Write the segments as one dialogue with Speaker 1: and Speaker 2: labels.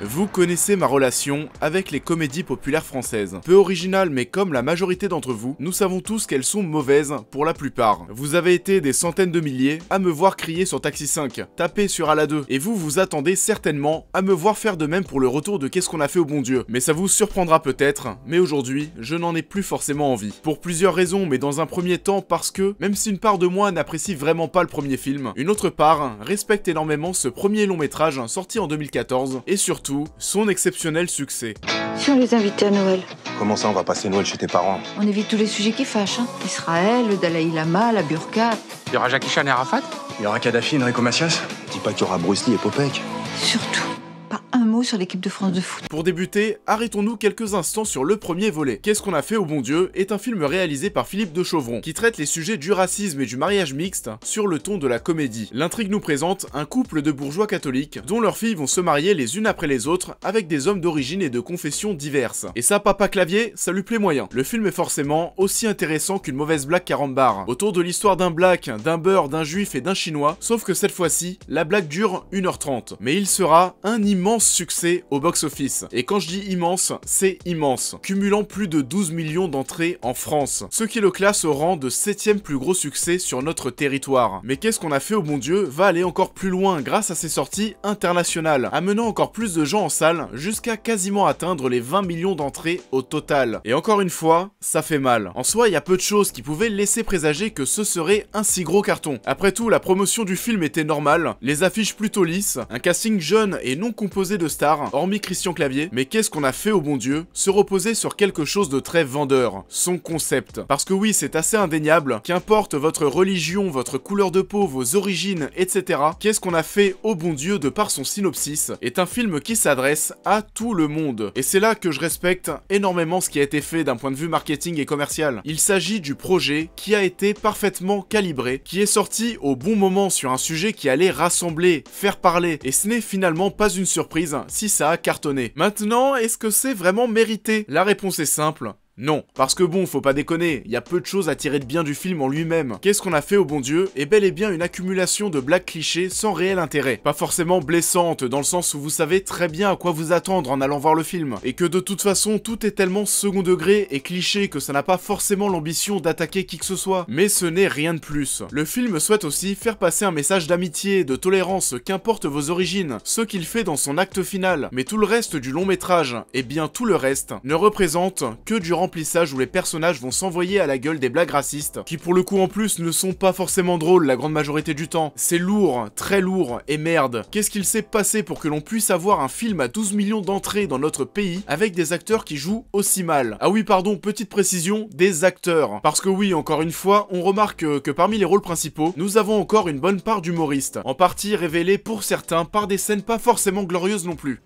Speaker 1: Vous connaissez ma relation avec les comédies populaires françaises. Peu originales, mais comme la majorité d'entre vous, nous savons tous qu'elles sont mauvaises pour la plupart. Vous avez été des centaines de milliers à me voir crier sur Taxi 5, taper sur Ala 2, et vous vous attendez certainement à me voir faire de même pour le retour de Qu'est-ce qu'on a fait au bon Dieu. Mais ça vous surprendra peut-être, mais aujourd'hui, je n'en ai plus forcément envie. Pour plusieurs raisons, mais dans un premier temps parce que, même si une part de moi n'apprécie vraiment pas le premier film, une autre part respecte énormément ce premier long métrage sorti en 2014, et surtout, son exceptionnel succès.
Speaker 2: Si on les invitait à Noël?
Speaker 3: Comment ça, on va passer Noël chez tes parents?
Speaker 2: On évite tous les sujets qui fâchent, hein. Israël, le Dalai Lama, la burqa.
Speaker 4: Il y aura Jackie Chan et Arafat?
Speaker 5: Il y aura Kadhafi, Enrico Macias?
Speaker 3: Dis pas qu'il y aura Bruce Lee et Popek.
Speaker 2: Surtout, pas un mot sur l'équipe de France de foot.
Speaker 1: Pour débuter, arrêtons-nous quelques instants sur le premier volet. Qu'est-ce qu'on a fait au bon Dieu est un film réalisé par Philippe de Chauvron, qui traite les sujets du racisme et du mariage mixte sur le ton de la comédie. L'intrigue nous présente un couple de bourgeois catholiques dont leurs filles vont se marier les unes après les autres avec des hommes d'origine et de confession diverses. Et ça, papa clavier, ça lui plaît moyen. Le film est forcément aussi intéressant qu'une mauvaise blague carambar, autour de l'histoire d'un black, d'un beurre, d'un juif et d'un chinois, sauf que cette fois-ci, la blague dure 1h30. Mais il sera un immense succès au box-office. Et quand je dis immense, c'est immense, cumulant plus de 12 millions d'entrées en France, ce qui le classe au rang de 7ème plus gros succès sur notre territoire. Mais qu'est-ce qu'on a fait au bon Dieu va aller encore plus loin grâce à ses sorties internationales, amenant encore plus de gens en salle jusqu'à quasiment atteindre les 20 millions d'entrées au total. Et encore une fois, ça fait mal. En soi, il y a peu de choses qui pouvaient laisser présager que ce serait un si gros carton. Après tout, la promotion du film était normale, les affiches plutôt lisses, un casting jeune et non composé de stars, hormis Christian Clavier, mais qu'est-ce qu'on a fait au bon Dieu? Se reposer sur quelque chose de très vendeur, son concept. Parce que oui, c'est assez indéniable, qu'importe votre religion, votre couleur de peau, vos origines, etc., qu'est-ce qu'on a fait au bon Dieu de par son synopsis, est un film qui s'adresse à tout le monde. Et c'est là que je respecte énormément ce qui a été fait d'un point de vue marketing et commercial. Il s'agit du projet qui a été parfaitement calibré, qui est sorti au bon moment sur un sujet qui allait rassembler, faire parler, et ce n'est finalement pas une surprise si ça a cartonné. Maintenant, est-ce que c'est vraiment mérité? La réponse est simple. Non, parce que bon, faut pas déconner, il y a peu de choses à tirer de bien du film en lui-même. Qu'est-ce qu'on a fait au bon Dieu est bel et bien une accumulation de blagues clichés sans réel intérêt. Pas forcément blessantes, dans le sens où vous savez très bien à quoi vous attendre en allant voir le film. Et que de toute façon, tout est tellement second degré et cliché que ça n'a pas forcément l'ambition d'attaquer qui que ce soit. Mais ce n'est rien de plus. Le film souhaite aussi faire passer un message d'amitié, de tolérance, qu'importe vos origines, ce qu'il fait dans son acte final. Mais tout le reste du long métrage, et bien tout le reste, ne représente que du remplissage où les personnages vont s'envoyer à la gueule des blagues racistes, qui pour le coup en plus ne sont pas forcément drôles la grande majorité du temps. C'est lourd, très lourd, et merde. Qu'est-ce qu'il s'est passé pour que l'on puisse avoir un film à 12 millions d'entrées dans notre pays avec des acteurs qui jouent aussi mal? Ah oui pardon, petite précision, des acteurs. Parce que oui, encore une fois, on remarque que parmi les rôles principaux, nous avons encore une bonne part d'humoristes, en partie révélés pour certains par des scènes pas forcément glorieuses non plus.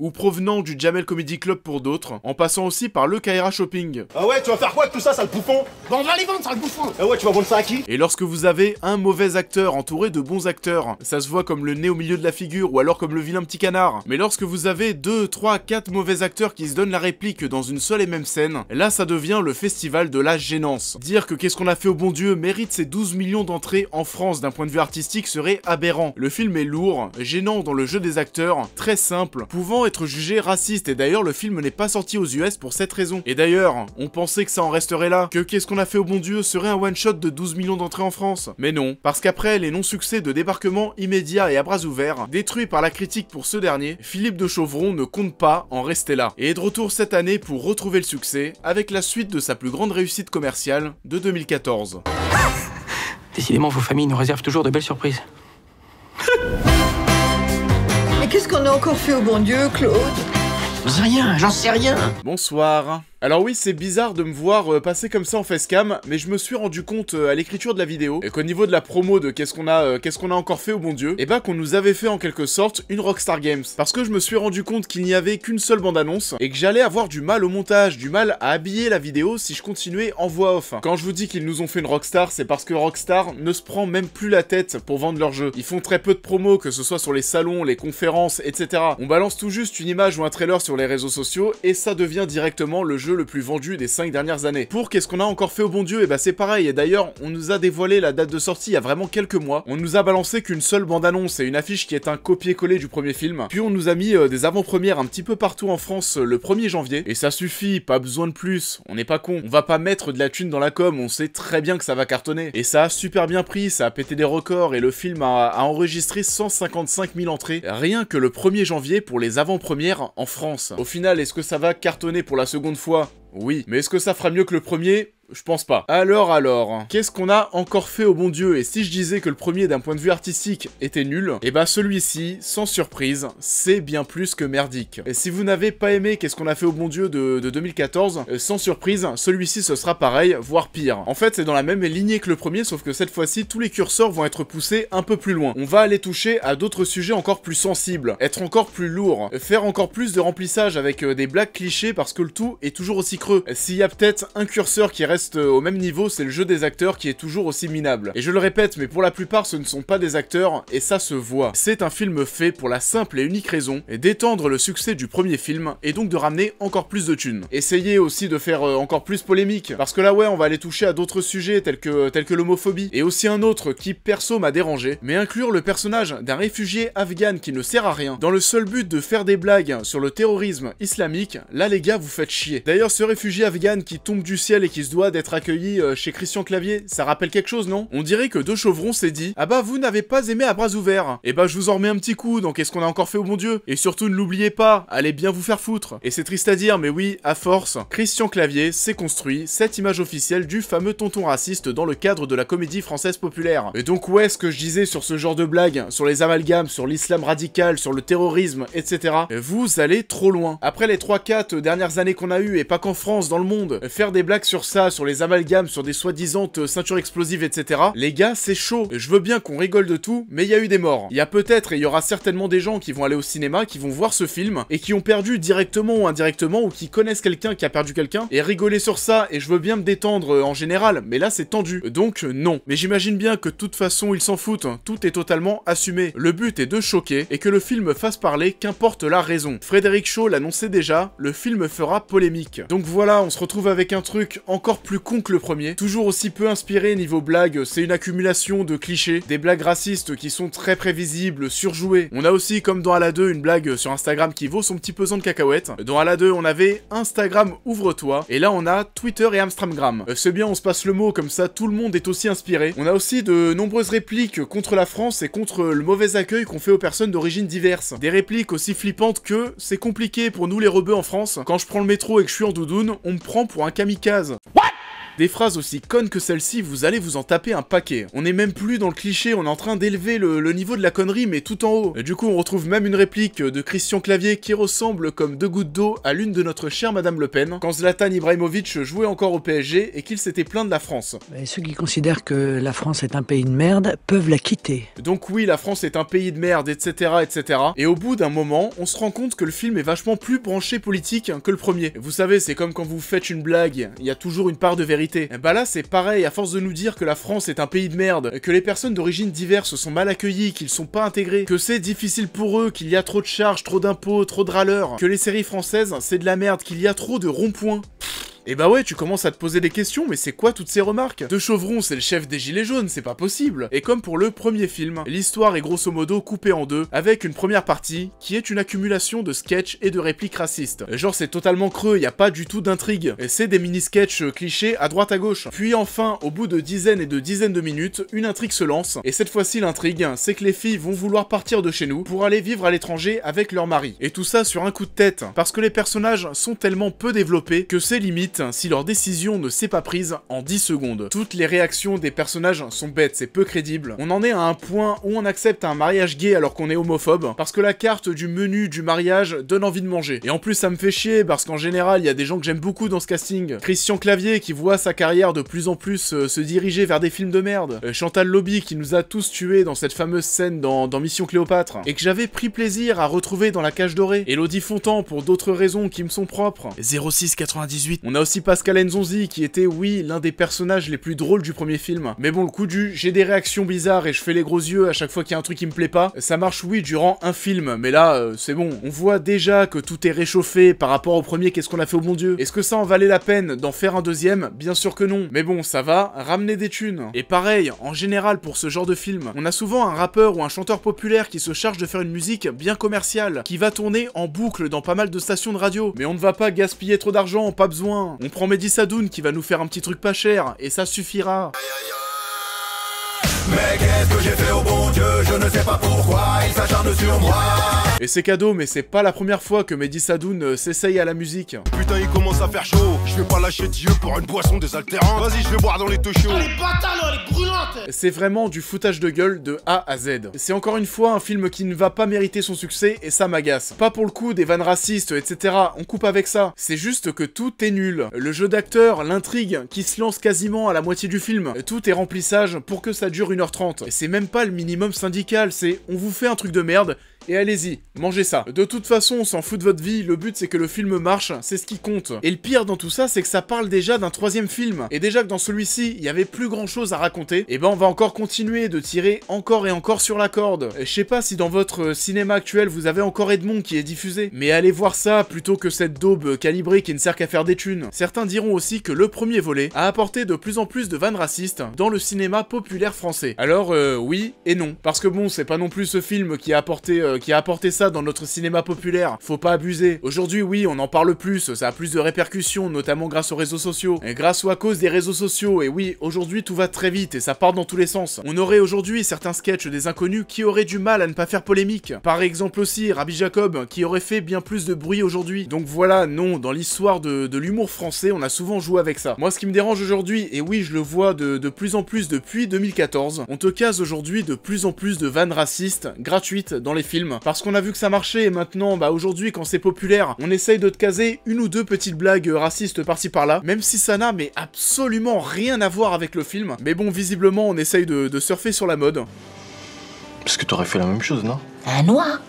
Speaker 1: Ou provenant du Jamel Comedy Club pour d'autres, en passant aussi par le Kaira Shopping.
Speaker 6: Ah ouais, tu vas faire quoi avec tout ça, sale bouffon?
Speaker 4: Bon, on va les vendre, sale bouffon!
Speaker 6: Ah ouais, tu vas vendre ça à qui?
Speaker 1: Et lorsque vous avez un mauvais acteur entouré de bons acteurs, ça se voit comme le nez au milieu de la figure ou alors comme le vilain petit canard. Mais lorsque vous avez 2, 3, 4 mauvais acteurs qui se donnent la réplique dans une seule et même scène, là ça devient le festival de la gênance. Dire que Qu'est-ce qu'on a fait au bon Dieu mérite ses 12 millions d'entrées en France d'un point de vue artistique serait aberrant. Le film est lourd, gênant dans le jeu des acteurs, très simple, pouvant être jugé raciste, et d'ailleurs le film n'est pas sorti aux US pour cette raison. Et d'ailleurs, on pensait que ça en resterait là, que Qu'est-ce qu'on a fait au bon Dieu serait un one-shot de 12 millions d'entrées en France. Mais non, parce qu'après les non-succès de Débarquement immédiat et à bras ouverts, détruits par la critique pour ce dernier, Philippe de Chauvron ne compte pas en rester là, et est de retour cette année pour retrouver le succès, avec la suite de sa plus grande réussite commerciale de 2014.
Speaker 4: Décidément, vos familles nous réservent toujours de belles surprises.
Speaker 2: Mais qu'est-ce qu'on a encore fait au bon Dieu, Claude?
Speaker 4: J'en sais rien.
Speaker 1: Bonsoir. Alors oui, c'est bizarre de me voir passer comme ça en facecam, mais je me suis rendu compte à l'écriture de la vidéo, et qu'au niveau de la promo de qu'est-ce qu'on a encore fait au bon Dieu, et bah qu'on nous avait fait en quelque sorte une Rockstar Games. Parce que je me suis rendu compte qu'il n'y avait qu'une seule bande-annonce, et que j'allais avoir du mal au montage, du mal à habiller la vidéo si je continuais en voix off. Quand je vous dis qu'ils nous ont fait une Rockstar, c'est parce que Rockstar ne se prend même plus la tête pour vendre leur jeu. Ils font très peu de promos, que ce soit sur les salons, les conférences, etc. On balance tout juste une image ou un trailer sur les réseaux sociaux, et ça devient directement le jeu jeu le plus vendu des 5 dernières années. Pour qu'est-ce qu'on a encore fait au bon Dieu, et bah c'est pareil, et d'ailleurs on nous a dévoilé la date de sortie il y a vraiment quelques mois, on nous a balancé qu'une seule bande-annonce et une affiche qui est un copier-coller du premier film, puis on nous a mis des avant-premières un petit peu partout en France le 1er janvier, et ça suffit, pas besoin de plus, on n'est pas con, on va pas mettre de la thune dans la com, on sait très bien que ça va cartonner, et ça a super bien pris, ça a pété des records, et le film a enregistré 155 000 entrées, rien que le 1er janvier pour les avant-premières en France. Au final, est-ce que ça va cartonner pour la seconde fois? Oui, mais est-ce que ça fera mieux que le premier? Je pense pas. Alors, qu'est-ce qu'on a encore fait au bon Dieu? Et si je disais que le premier d'un point de vue artistique était nul, et bah celui-ci, sans surprise, c'est bien plus que merdique. Et si vous n'avez pas aimé qu'est-ce qu'on a fait au bon Dieu de 2014, sans surprise, celui-ci ce sera pareil, voire pire. En fait, c'est dans la même lignée que le premier, sauf que cette fois-ci, tous les curseurs vont être poussés un peu plus loin. On va aller toucher à d'autres sujets encore plus sensibles, être encore plus lourd, faire encore plus de remplissage avec des blagues clichés parce que le tout est toujours aussi creux. S'il y a peut-être un curseur qui reste au même niveau, c'est le jeu des acteurs qui est toujours aussi minable. Et je le répète, mais pour la plupart, ce ne sont pas des acteurs, et ça se voit. C'est un film fait pour la simple et unique raison d'étendre le succès du premier film, et donc de ramener encore plus de thunes. Essayez aussi de faire encore plus polémique, parce que là ouais, on va aller toucher à d'autres sujets tels que l'homophobie, et aussi un autre qui perso m'a dérangé, mais inclure le personnage d'un réfugié afghan qui ne sert à rien, dans le seul but de faire des blagues sur le terrorisme islamique, là les gars vous faites chier. D'ailleurs ce réfugié afghan qui tombe du ciel et qui se doit d'être accueilli chez Christian Clavier, ça rappelle quelque chose, non? On dirait que De Chauvron s'est dit « Ah bah vous n'avez pas aimé à bras ouverts, et bah je vous en remets un petit coup, donc qu'est-ce qu'on a encore fait au bon Dieu? Et surtout ne l'oubliez pas, allez bien vous faire foutre !» Et c'est triste à dire, mais oui, à force, Christian Clavier s'est construit cette image officielle du fameux tonton raciste dans le cadre de la comédie française populaire. Et donc ouais, ce que je disais sur ce genre de blagues, sur les amalgames, sur l'islam radical, sur le terrorisme, etc., vous allez trop loin. Après les 3-4 dernières années qu'on a eues, et pas qu'en France, dans le monde, faire des blagues sur ça, sur les amalgames, sur des soi-disant ceintures explosives, etc. Les gars, c'est chaud. Je veux bien qu'on rigole de tout, mais il y a eu des morts. Il y a peut-être et il y aura certainement des gens qui vont aller au cinéma, qui vont voir ce film, et qui ont perdu directement ou indirectement, ou qui connaissent quelqu'un qui a perdu quelqu'un, et rigoler sur ça, et je veux bien me détendre en général, mais là c'est tendu. Donc non. Mais j'imagine bien que de toute façon, ils s'en foutent. Tout est totalement assumé. Le but est de choquer, et que le film fasse parler, qu'importe la raison. Frédéric Shaw l'annonçait déjà, le film fera polémique. Donc voilà, on se retrouve avec un truc encore plus con que le premier, toujours aussi peu inspiré niveau blague, c'est une accumulation de clichés, des blagues racistes qui sont très prévisibles, surjouées. On a aussi, comme dans Ala 2, une blague sur Instagram qui vaut son petit pesant de cacahuètes. Dans Ala 2, on avait Instagram ouvre-toi, et là on a Twitter et Amstramgram. C'est bien, on se passe le mot, comme ça tout le monde est aussi inspiré. On a aussi de nombreuses répliques contre la France et contre le mauvais accueil qu'on fait aux personnes d'origine diverses. Des répliques aussi flippantes que c'est compliqué pour nous les rebeux en France, quand je prends le métro et que je suis en doudoune, on me prend pour un kamikaze. Des phrases aussi connes que celle-ci, vous allez vous en taper un paquet. On est même plus dans le cliché, on est en train d'élever le niveau de la connerie, mais tout en haut. Et du coup, on retrouve même une réplique de Christian Clavier qui ressemble comme deux gouttes d'eau à l'une de notre chère Madame Le Pen, quand Zlatan Ibrahimovic jouait encore au PSG et qu'il s'était plaint de la France.
Speaker 7: Et ceux qui considèrent que la France est un pays de merde peuvent la quitter.
Speaker 1: Donc oui, la France est un pays de merde, etc., etc. Et au bout d'un moment, on se rend compte que le film est vachement plus branché politique que le premier. Vous savez, c'est comme quand vous faites une blague, il y a toujours une part de vérité. Et bah là c'est pareil, à force de nous dire que la France est un pays de merde, que les personnes d'origine diverses sont mal accueillies, qu'ils sont pas intégrés, que c'est difficile pour eux, qu'il y a trop de charges, trop d'impôts, trop de râleurs, que les séries françaises c'est de la merde, qu'il y a trop de ronds-points. Et bah ouais, tu commences à te poser des questions, mais c'est quoi toutes ces remarques? De Chauvron, c'est le chef des Gilets jaunes, c'est pas possible. Et comme pour le premier film, l'histoire est grosso modo coupée en deux, avec une première partie, qui est une accumulation de sketchs et de répliques racistes. Genre c'est totalement creux, y a pas du tout d'intrigue. Et c'est des mini-sketchs clichés à droite à gauche. Puis enfin, au bout de dizaines et de dizaines de minutes, une intrigue se lance, et cette fois-ci l'intrigue, c'est que les filles vont vouloir partir de chez nous pour aller vivre à l'étranger avec leur mari. Et tout ça sur un coup de tête, parce que les personnages sont tellement peu développés que c'est limite si leur décision ne s'est pas prise en 10 secondes. Toutes les réactions des personnages sont bêtes, c'est peu crédible. On en est à un point où on accepte un mariage gay alors qu'on est homophobe, parce que la carte du menu du mariage donne envie de manger. Et en plus ça me fait chier, parce qu'en général il y a des gens que j'aime beaucoup dans ce casting. Christian Clavier qui voit sa carrière de plus en plus se diriger vers des films de merde. Chantal Lobby qui nous a tous tués dans cette fameuse scène dans Mission Cléopâtre, et que j'avais pris plaisir à retrouver dans La Cage Dorée. Elodie Fontan pour d'autres raisons qui me sont propres. 06 98. On a a aussi Pascal Nzonzi qui était, oui, l'un des personnages les plus drôles du premier film. Mais bon, le coup du j'ai des réactions bizarres et je fais les gros yeux à chaque fois qu'il y a un truc qui me plaît pas, ça marche, oui, durant un film, mais là, c'est bon. On voit déjà que tout est réchauffé par rapport au premier, qu'est-ce qu'on a fait au bon Dieu. Est-ce que ça en valait la peine d'en faire un deuxième? Bien sûr que non. Mais bon, ça va ramener des thunes. Et pareil, en général, pour ce genre de film, on a souvent un rappeur ou un chanteur populaire qui se charge de faire une musique bien commerciale, qui va tourner en boucle dans pas mal de stations de radio. Mais on ne va pas gaspiller trop d'argent, pas besoin. On prend Mehdi Sadoun qui va nous faire un petit truc pas cher, et ça suffira.
Speaker 8: Mais qu'est-ce que j'ai fait au bon Dieu? Je ne sais pas pourquoi il s'acharne sur moi.
Speaker 1: Et c'est cadeau, mais c'est pas la première fois que Mehdi Sadoun s'essaye à la musique.
Speaker 8: Putain, il commence à faire chaud. Je vais pas lâcher Dieu pour une boisson désaltérante. Vas-y, je vais boire dans les deux chauds.
Speaker 6: Elle est bâtarde, elle est brûlante.
Speaker 1: C'est vraiment du foutage de gueule de A à Z. C'est encore une fois un film qui ne va pas mériter son succès et ça m'agace. Pas pour le coup des vannes racistes, etc. On coupe avec ça. C'est juste que tout est nul. Le jeu d'acteur, l'intrigue, qui se lance quasiment à la moitié du film. Tout est remplissage pour que ça dure 1h30. Et c'est même pas le minimum syndical, c'est on vous fait un truc de merde. Et allez-y, mangez ça. De toute façon, on s'en fout de votre vie, le but c'est que le film marche, c'est ce qui compte. Et le pire dans tout ça, c'est que ça parle déjà d'un troisième film. Et déjà que dans celui-ci, il y avait plus grand chose à raconter, et ben on va encore continuer de tirer encore et encore sur la corde. Et je sais pas si dans votre cinéma actuel, vous avez encore Edmond qui est diffusé, mais allez voir ça plutôt que cette daube calibrée qui ne sert qu'à faire des thunes. Certains diront aussi que le premier volet a apporté de plus en plus de vannes racistes dans le cinéma populaire français. Alors oui et non, parce que bon, c'est pas non plus ce film qui a apporté ça dans notre cinéma populaire, faut pas abuser. Aujourd'hui, oui, on en parle plus, ça a plus de répercussions, notamment grâce aux réseaux sociaux, et grâce ou à cause des réseaux sociaux, et oui, aujourd'hui tout va très vite et ça part dans tous les sens. On aurait aujourd'hui certains sketchs des inconnus qui auraient du mal à ne pas faire polémique. Par exemple aussi, Rabbi Jacob, qui aurait fait bien plus de bruit aujourd'hui. Donc voilà, non, dans l'histoire de l'humour français, on a souvent joué avec ça. Moi, ce qui me dérange aujourd'hui, et oui, je le vois de plus en plus depuis 2014, on te case aujourd'hui de plus en plus de vannes racistes, gratuites, dans les films, parce qu'on a vu que ça marchait, et maintenant, bah aujourd'hui, quand c'est populaire, on essaye de te caser une ou deux petites blagues racistes par-ci par-là, même si ça n'a mais absolument rien à voir avec le film. Mais bon, visiblement, on essaye de surfer sur la mode.
Speaker 3: Parce que t'aurais fait la même chose, non?
Speaker 9: Un noir.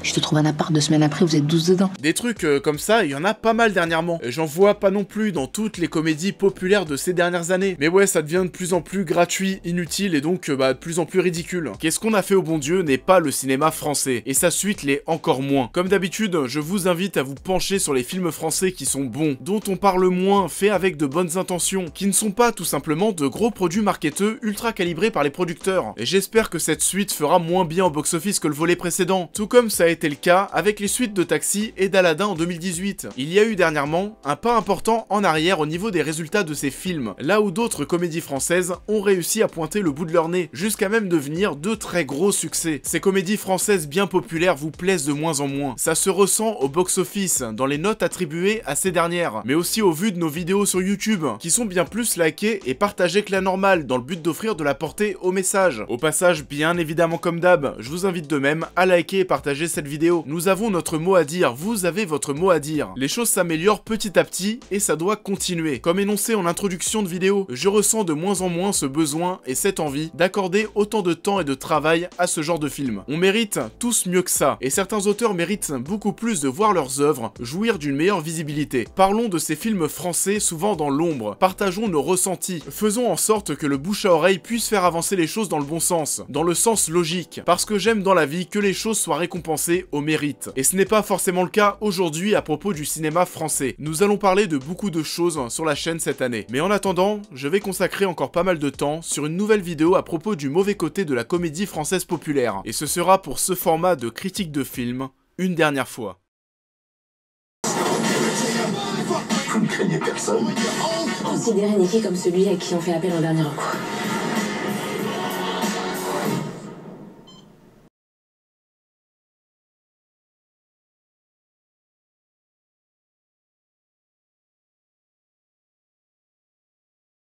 Speaker 9: Je te trouve un appart 2 semaines après, vous êtes 12 dedans.
Speaker 1: Des trucs comme ça, il y en a pas mal dernièrement. J'en vois pas non plus dans toutes les comédies populaires de ces dernières années. Mais ouais, ça devient de plus en plus gratuit, inutile et donc de plus en plus ridicule. Qu'est-ce qu'on a fait au bon Dieu n'est pas le cinéma français. Et sa suite l'est encore moins. Comme d'habitude, je vous invite à vous pencher sur les films français qui sont bons, dont on parle moins, faits avec de bonnes intentions, qui ne sont pas tout simplement de gros produits marketeux ultra calibrés par les producteurs. Et j'espère que cette suite fera moins bien au box-office que le volet précédent. Tout comme ça a été le cas avec les suites de Taxi et d'Aladin en 2018. Il y a eu dernièrement un pas important en arrière au niveau des résultats de ces films, là où d'autres comédies françaises ont réussi à pointer le bout de leur nez, jusqu'à même devenir de très gros succès. Ces comédies françaises bien populaires vous plaisent de moins en moins. Ça se ressent au box-office, dans les notes attribuées à ces dernières, mais aussi au vu de nos vidéos sur YouTube, qui sont bien plus likées et partagées que la normale, dans le but d'offrir de la portée au message. Au passage, bien évidemment comme d'hab, je vous invite de même à liker et partager cette vidéo. Nous avons notre mot à dire, vous avez votre mot à dire. Les choses s'améliorent petit à petit et ça doit continuer. Comme énoncé en introduction de vidéo, je ressens de moins en moins ce besoin et cette envie d'accorder autant de temps et de travail à ce genre de film. On mérite tous mieux que ça, et certains auteurs méritent beaucoup plus de voir leurs œuvres jouir d'une meilleure visibilité. Parlons de ces films français souvent dans l'ombre, partageons nos ressentis, faisons en sorte que le bouche à oreille puisse faire avancer les choses dans le bon sens, dans le sens logique, parce que j'aime dans la vie que les choses soient récompensées au mérite. Et ce n'est pas forcément le cas aujourd'hui à propos du cinéma français. Nous allons parler de beaucoup de choses sur la chaîne cette année. Mais en attendant, je vais consacrer encore pas mal de temps sur une nouvelle vidéo à propos du mauvais côté de la comédie française populaire. Et ce sera pour ce format de critique de film, une dernière fois.
Speaker 8: Vous ne craignez personne.
Speaker 9: Considérez Nicky comme celui à qui on fait appel en dernier recours.